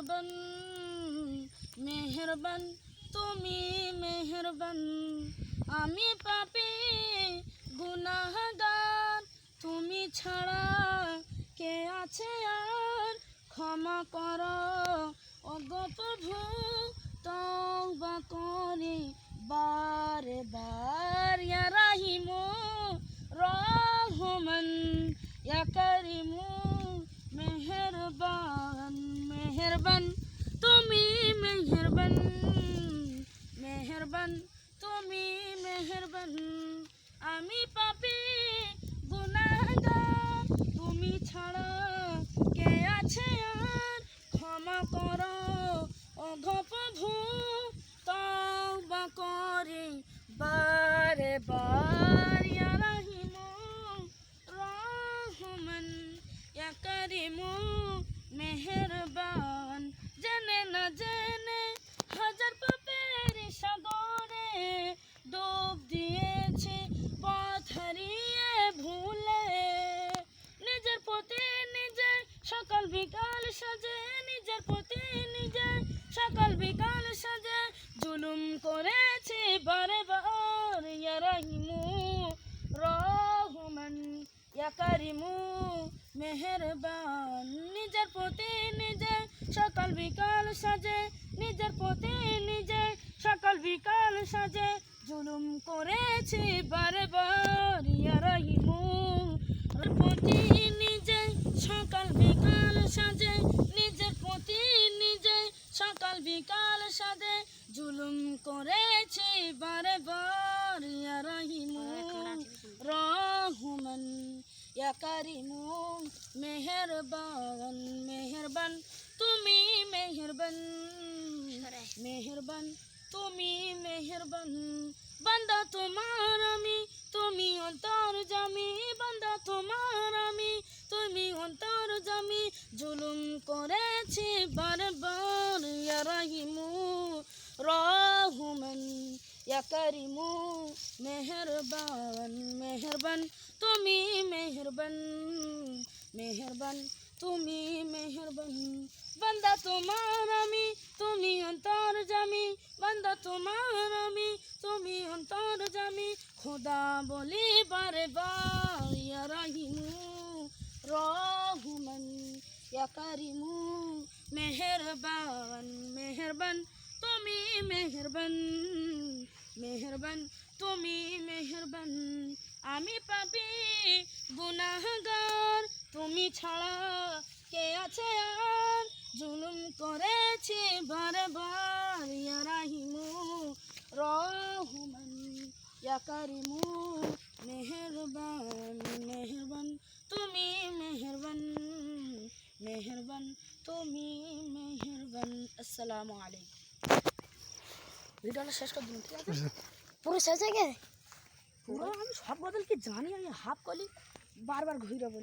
মেহেরবান মেহেরবান তুমি মেহেরবান। আমি পাপী গুনাহগার, তুমি ছাড়া কে আছে আর? ক্ষমা করো ওগো প্রভু, তওবা করি বারে বার। ইয়া রাহিমু রহমান, ইয়া কারিমু মেহেরবান মেহেরবান তুমি মেহেরবান মেহেরবান তুমি মেহেরবান। আমি পাপী গুনাহগার, তুমি ছাড়া কে আছে আর? ক্ষমা করো ওগো প্রভু, তওবা করি বারে বার। ইয়া রাহিমু রহমান, ইয়া কারিমু মেহেরবান। জেনে না জেনে হাজার পাপের সাগরে ডুব দিয়েছি পথ হারিয়ে ভুলে। নিজের প্রতি নিজে সকাল বিকাল সাজে, নিজের প্রতি নিজে সকাল বিকাল সাজে জুলুম করেছি বারে বার। ইয়া রাহিমু রহমান, ইয়া কারিমু মেহেরবান। নিজের প্রতি নিজে সকাল বিকাল সাজে, নিজের প্রতি নিজে সকাল বিকাল সাজে জুলুম করেছি বারে বার। ইয়া রাহিমু প্রতি নিজে সকাল বিকাল সাজে, নিজের প্রতি নিজে সকাল বিকাল সাজে জুলুম করেছি বারে বার। ইয়া রাহিমু রহমান, ইয়া কারিমু মেহেরবান মেহেরবান তুমি মেহেরবান মেহেরবান তুমি মেহেরবান। বান্দা তোমার আমি, তুমি অন্তর্যামী, বান্দা তোমার আমি, তুমি অন্তর্যামী জুলুম করেছি বারবার। ইয়া রাহিমু রহমান, ইয়া কারিমু মেহেরবান মেহেরবান তুমি মেহেরবান মেহেরবান তুমি মেহেরবান। বান্দা তোমার আমি, তুমি অন্তর্যামী, বান্দা তোমার আমি, তুমি অন্তর্যামী খোদা বলি বারে বার। ইয়া রাহিমু রহমান, ইয়া কারিমু মেহেরবান মেহেরবান তুমি মেহেরবান মেহেরবান তুমি মেহেরবান। আমি পাপী গুনাহগার, তুমি ছাড়া কে আছে আর? জুলুম করেছি বারে বার। ইয়া রাহিমু রহমান, ইয়া কারিমু মেহেরবান মেহেরবান তুমি মেহেরবান মেহেরবান তুমি মেহেরবান। আসসালামু আলাইকুম। ভিডিওটা শেষ করে দিন, ঠিক আছে? পুরো শেষ হয়ে গেছে পুরো। আমি সব বদল কি জানি, আমি হাফ কলি বারবার ঘুরে বলি।